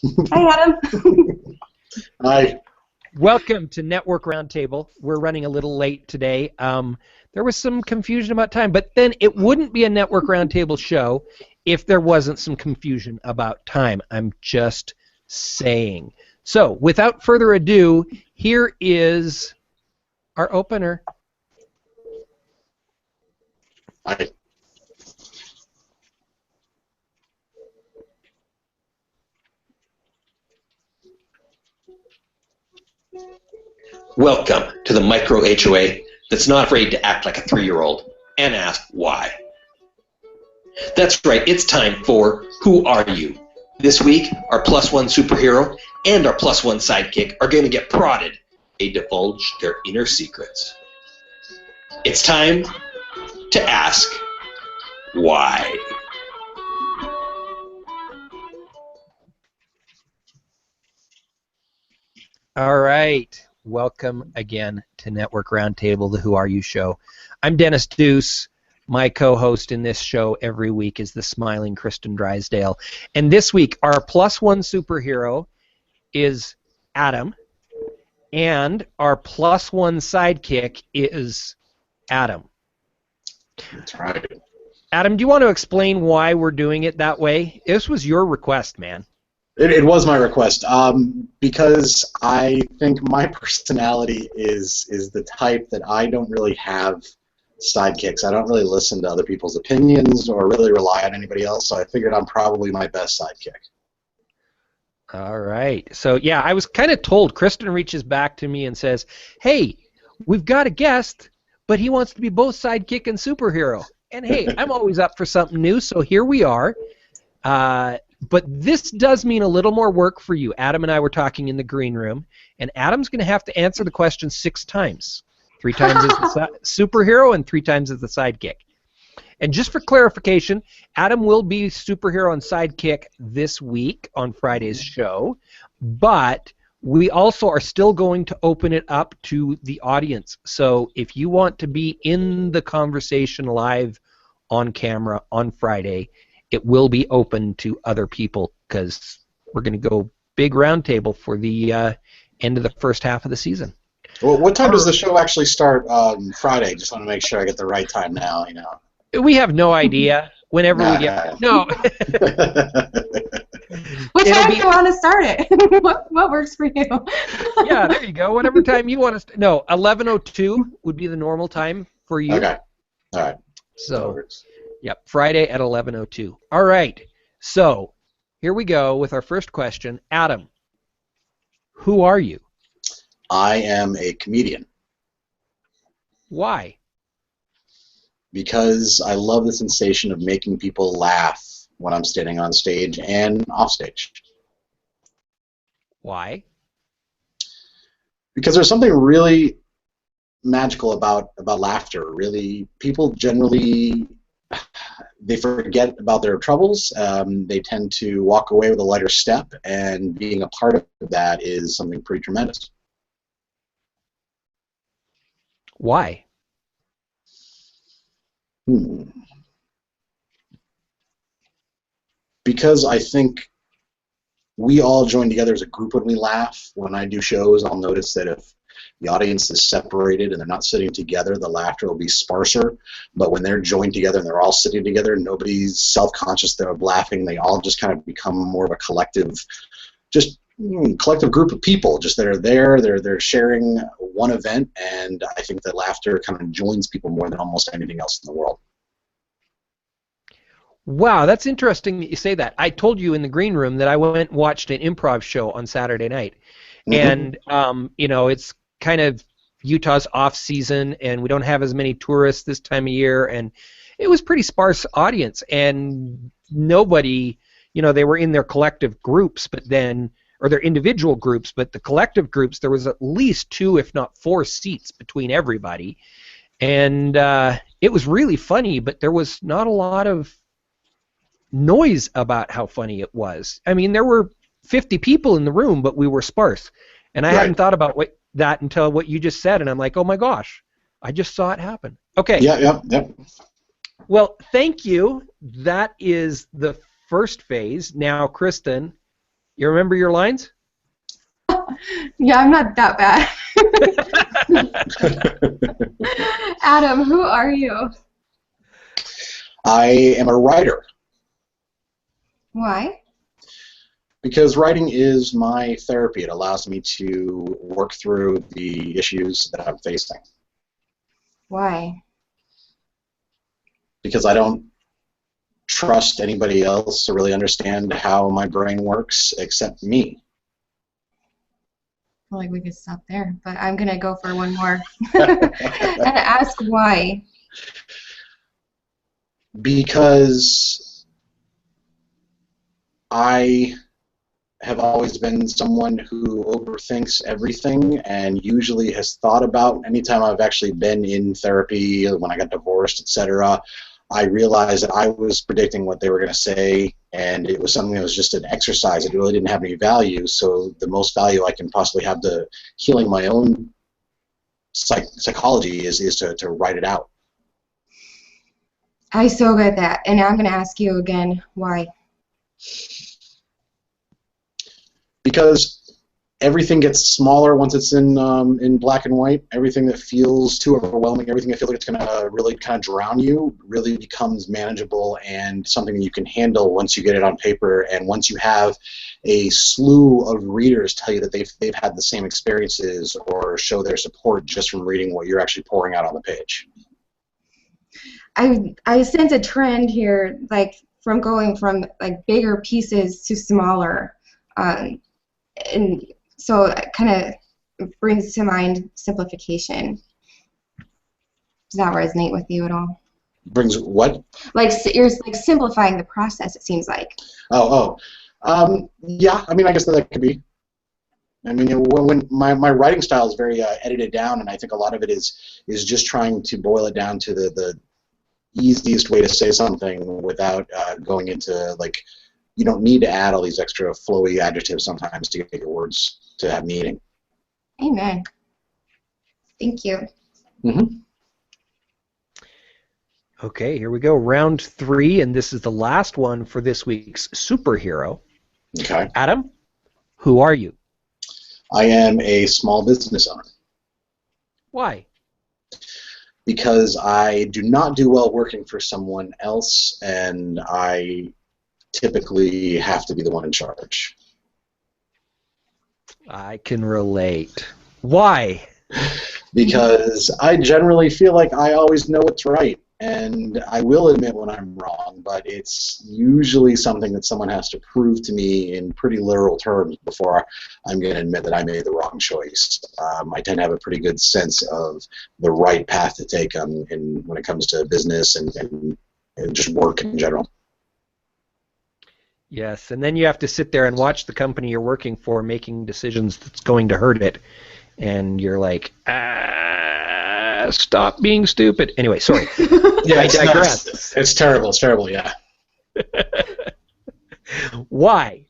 Hi, Adam. Hi. Welcome to Network Roundtable. We're running a little late today. There was some confusion about time, but then it wouldn't be a Network Roundtable show if there wasn't some confusion about time. I'm just saying. So, without further ado, here is our opener. Hi. Welcome to the Micro HOA that's not afraid to act like a 3-year-old and ask why. That's right, it's time for Who Are You? This week, our +1 superhero and our +1 sidekick are going to get prodded. They divulge their inner secrets. It's time to ask why. All right. Welcome again to Network Roundtable, the Who Are You show. I'm Dennis Deuce. My co-host in this show every week is the smiling Kristen Drysdale. And this week, our +1 superhero is Adam. And our +1 sidekick is Adam. That's right. Adam, do you want to explain why we're doing it that way? This was your request, man. It was my request because I think my personality is the type that I don't really have sidekicks. I don't really listen to other people's opinions or really rely on anybody else, so I figured I'm probably my best sidekick. All right. So, yeah, I was kind of told. Kristen reaches back to me and says, hey, we've got a guest, but he wants to be both sidekick and superhero. And, hey, I'm always up for something new, so here we are. But this does mean a little more work for you. Adam and I were talking in the green room, and Adam's going to have to answer the question 6 times. 3 times as the superhero and 3 times as the sidekick. And just for clarification, Adam will be superhero and sidekick this week on Friday's show, but we also are still going to open it up to the audience. So if you want to be in the conversation live on camera on Friday, it will be open to other people because we're going to go big roundtable for the end of the first half of the season. Well, what time does the show actually start on Friday? Just want to make sure I get the right time now, you know. We have no idea. Whenever we get... No. What time do you want to start it? what works for you? Yeah, there you go. Whatever time you want to... No, 11:02 would be the normal time for you. Okay. All right. So, yep, Friday at 11:02. All right. So, here we go with our first question. Adam, who are you? I am a comedian. Why? Because I love the sensation of making people laugh when I'm standing on stage and off stage. Why? Because there's something really magical about laughter. Really, people generally, they forget about their troubles. They tend to walk away with a lighter step, and being a part of that is something pretty tremendous. Why? Because I think we all join together as a group when we laugh. When I do shows, I'll notice that if the audience is separated and they're not sitting together, the laughter will be sparser. But when they're joined together and they're all sitting together, nobody's self-conscious they're laughing. They all just kind of become more of a collective, collective group of people. Just that are there, they're sharing one event, and I think that laughter kind of joins people more than almost anything else in the world. Wow, that's interesting that you say that. I told you in the green room that I went and watched an improv show on Saturday night. And, you know, it's kind of Utah's off season, and we don't have as many tourists this time of year, and it was pretty sparse audience, and nobody, you know, they were in their collective groups, but then, or their individual groups, but the collective groups, there was at least 2, if not 4 seats between everybody. And it was really funny, but there was not a lot of noise about how funny it was. I mean, there were 50 people in the room, but we were sparse. And I hadn't thought about that until what you just said, and I'm like, oh my gosh, I just saw it happen. Okay. Yeah. Well, thank you. That is the first phase. Now, Kristen, You remember your lines? Yeah, I'm not that bad. Adam, who are you? I am a writer Why? because writing is my therapy. It allows me to work through the issues that I'm facing. Why? Because I don't trust anybody else to really understand how my brain works except me. I feel like we could stop there, but I'm going to go for one more and ask why. Because I have always been someone who overthinks everything and usually has thought about, anytime I've actually been in therapy, when I got divorced, etc., I realized that I was predicting what they were going to say, and it was something that was just an exercise. It really didn't have any value, so the most value I can possibly have to healing my own psychology is to write it out. I so get that, and now I'm going to ask you again, why? Because everything gets smaller once it's in black and white. Everything that feels too overwhelming, everything that feels like it's going to really kind of drown you, really becomes manageable and something that you can handle once you get it on paper. And once you have a slew of readers tell you that they've had the same experiences or show their support just from reading what you're actually pouring out on the page. I sense a trend here, like from going from like bigger pieces to smaller. And so it kind of brings to mind simplification. Does that resonate with you at all? Brings what? Like you're like simplifying the process, it seems like. Yeah, I mean, I guess that could be. I mean, when my writing style is very edited down, and I think a lot of it is just trying to boil it down to the easiest way to say something without going into, like, you don't need to add all these extra flowy adjectives sometimes to get your words to have meaning. Amen. Thank you. Mm-hmm. Okay, here we go. Round 3, and this is the last one for this week's superhero. Okay. Adam, who are you? I am a small business owner. Why? Because I do not do well working for someone else, and I typically have to be the one in charge. I can relate. Why? Because I generally feel like I always know what's right, and I will admit when I'm wrong, but it's usually something that someone has to prove to me in pretty literal terms before I'm going to admit that I made the wrong choice. I tend to have a pretty good sense of the right path to take when it comes to business and just work in general. Yes, and then you have to sit there and watch the company you're working for making decisions that's going to hurt it. And you're like, stop being stupid. Anyway, sorry. Yeah, I digress. It's terrible. It's terrible, yeah. Why?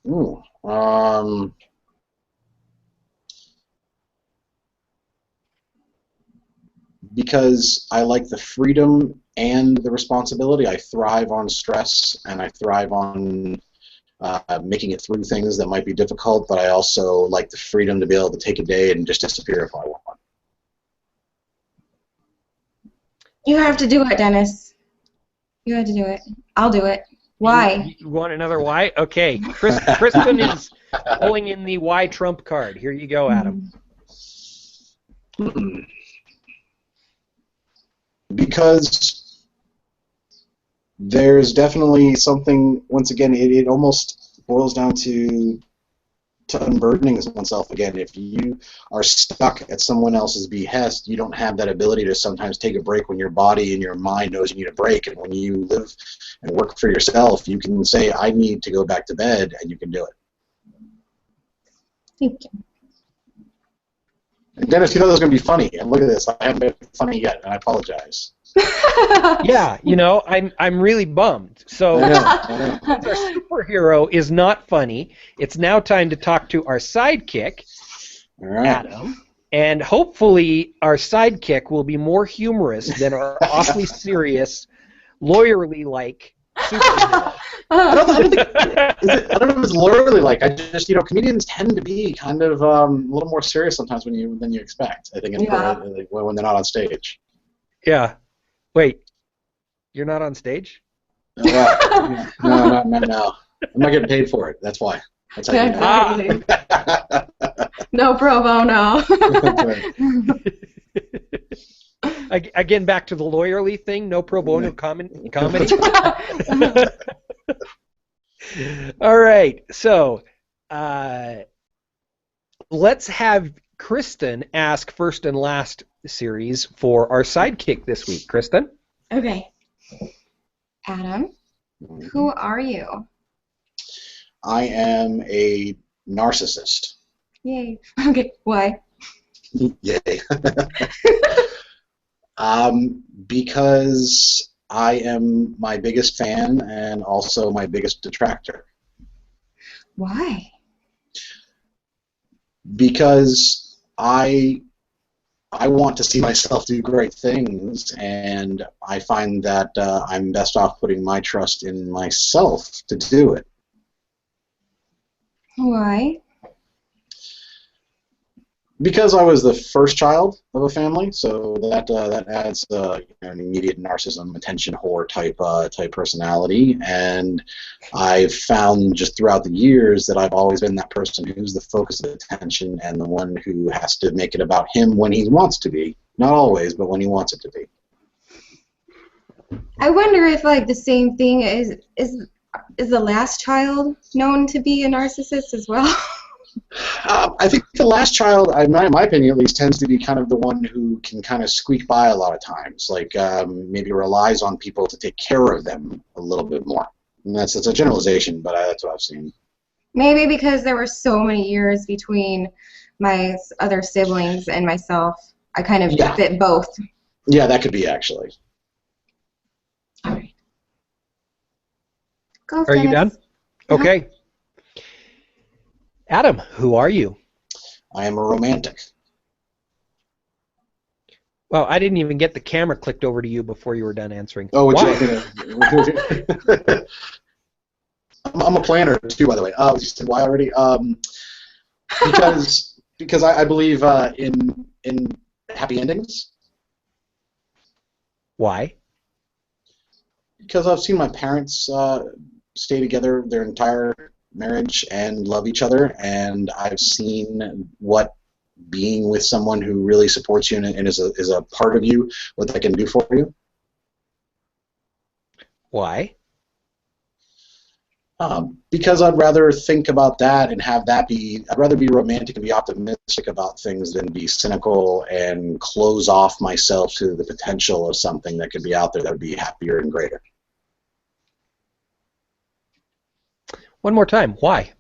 Ooh, because I like the freedom and the responsibility. I thrive on stress, and I thrive on making it through things that might be difficult, but I also like the freedom to be able to take a day and just disappear if I want. You have to do it, Dennis. You have to do it. I'll do it. Why? You want another why? Okay. Kristen is pulling in the why Trump card. Here you go, Adam. Because there's definitely something, once again, it almost boils down to unburdening oneself again. If you are stuck at someone else's behest, you don't have that ability to sometimes take a break when your body and your mind knows you need a break. And when you live and work for yourself, you can say, I need to go back to bed, and you can do it. Thank you. And Dennis, you know this is going to be funny, and look at this. I haven't been funny yet, and I apologize. Yeah, you know, I'm really bummed. So I know. since our superhero is not funny, it's now time to talk to our sidekick, All right. Adam. And hopefully our sidekick will be more humorous than our awfully serious, lawyerly-like superhero. I don't know if it's literally like, I just, comedians tend to be kind of a little more serious sometimes than you expect. I think it's like when they're not on stage. Yeah. Wait, you're not on stage? No. I'm not getting paid for it. That's why. That's how you know. Exactly. No pro bono. Again, back to the lawyerly thing, no pro bono comedy. All right, so let's have Kristen ask first and last series for our sidekick this week. Kristen? Okay. Adam, who are you? I am a narcissist. Yay. Okay, why? Yay. Because I am my biggest fan and also my biggest detractor. Why? Because I want to see myself do great things, and I find that I'm best off putting my trust in myself to do it. Why? Because I was the first child of a family, so that adds an immediate narcissism, attention whore type personality, and I've found just throughout the years that I've always been that person who's the focus of attention and the one who has to make it about him when he wants to be. Not always, but when he wants it to be. I wonder if like the same thing is the last child known to be a narcissist as well? I think the last child, in my opinion at least, tends to be kind of the one who can kind of squeak by a lot of times, like maybe relies on people to take care of them a little bit more. And it's a generalization, but that's what I've seen. Maybe because there were so many years between my other siblings and myself, I kind of fit both. Yeah, that could be actually. All right. Go, Are you Dennis. done? Okay. Adam, who are you? I am a romantic. Well, I didn't even get the camera clicked over to you before you were done answering. Oh, would Why? you? I'm a planner too, by the way. You said why already? Because I believe in happy endings. Why? Because I've seen my parents stay together their entire marriage and love each other, and I've seen what being with someone who really supports you and is a part of you, what that can do for you. Why? Because I'd rather think about that and have that be, I'd rather be romantic and be optimistic about things than be cynical and close off myself to the potential of something that could be out there that would be happier and greater. One more time. Why?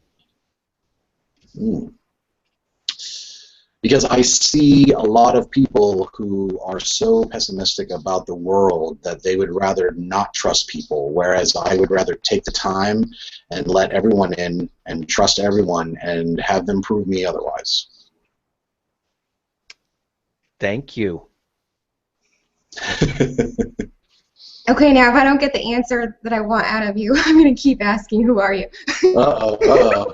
Because I see a lot of people who are so pessimistic about the world that they would rather not trust people, whereas I would rather take the time and let everyone in and trust everyone and have them prove me otherwise. Thank you. Okay, now if I don't get the answer that I want out of you, I'm going to keep asking, who are you? Uh-oh.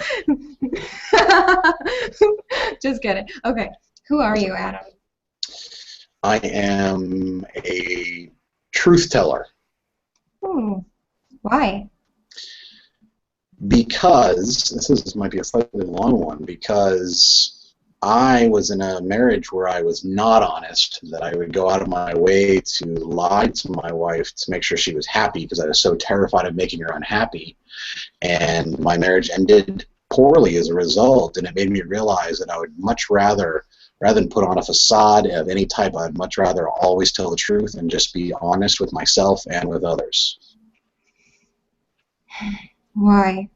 Just kidding. Okay, who are you, Adam? I am a truth teller. Why? Because, this might be a slightly long one, because I was in a marriage where I was not honest, that I would go out of my way to lie to my wife to make sure she was happy because I was so terrified of making her unhappy. And my marriage ended poorly as a result, and it made me realize that I would much rather than put on a facade of any type, I'd much rather always tell the truth and just be honest with myself and with others. Why?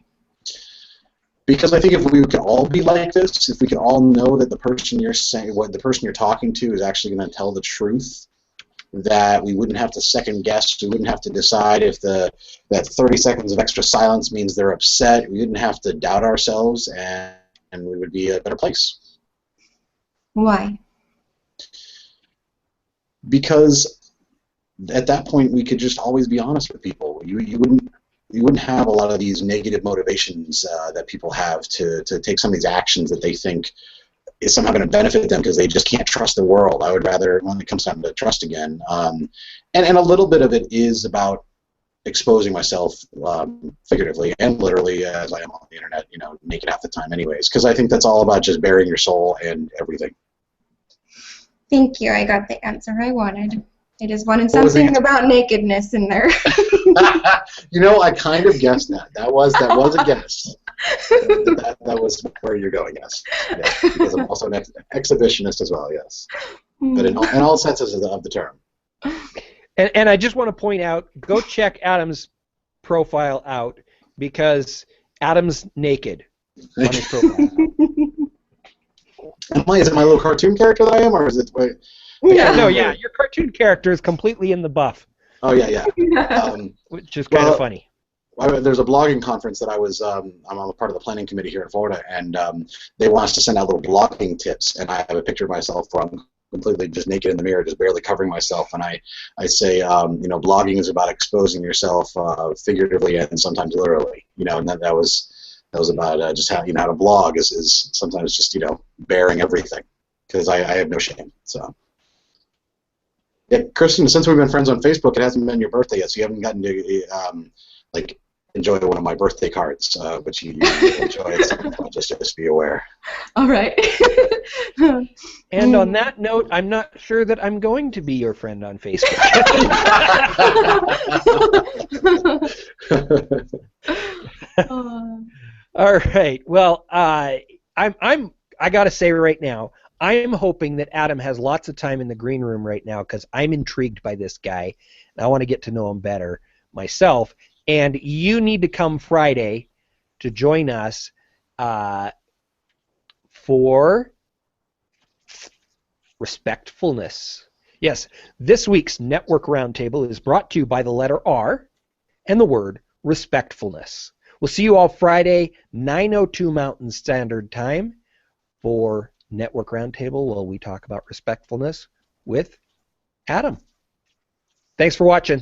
Because I think if we could all be like this, if we could all know that the person you're saying, what the person you're talking to is actually going to tell the truth, that we wouldn't have to second guess, we wouldn't have to decide if that 30 seconds of extra silence means they're upset, we wouldn't have to doubt ourselves, and we would be a better place. Why? Because at that point we could just always be honest with people. You wouldn't you wouldn't have a lot of these negative motivations that people have to take some of these actions that they think is somehow going to benefit them because they just can't trust the world. I would rather, when it comes time to trust again, and a little bit of it is about exposing myself figuratively and literally as I am on the internet, naked half the time anyways, because I think that's all about just bearing your soul and everything. Thank you. I got the answer I wanted. I just wanted something about nakedness in there. I kind of guessed that. That was a guess. that was where you're going, yes. Because I'm also an exhibitionist as well, yes. But in all senses of the term. And I just want to point out, go check Adam's profile out, because Adam's naked on his profile. Is it my little cartoon character that I am, or is it... Yeah, your cartoon character is completely in the buff. Oh, yeah. Which is kind of funny. There's a blogging conference that I was, I'm a part of the planning committee here in Florida, and they want us to send out little blogging tips, and I have a picture of myself where I'm completely just naked in the mirror, just barely covering myself, and I say, blogging is about exposing yourself figuratively and sometimes literally, and that was about just how to blog is sometimes just bearing everything, because I have no shame. So yeah, Kristen, since we've been friends on Facebook, it hasn't been your birthday yet, so you haven't gotten to enjoy one of my birthday cards, but you enjoy it. So just be aware. All right. And on that note, I'm not sure that I'm going to be your friend on Facebook. All right. Well, I got to say right now, I am hoping that Adam has lots of time in the green room right now, because I'm intrigued by this guy, and I want to get to know him better myself. And you need to come Friday to join us for Respectfulness. Yes, this week's Network Roundtable is brought to you by the letter R and the word Respectfulness. We'll see you all Friday, 9:02 Mountain Standard Time, for Network Roundtable, while we talk about respectfulness with Adam. Thanks for watching.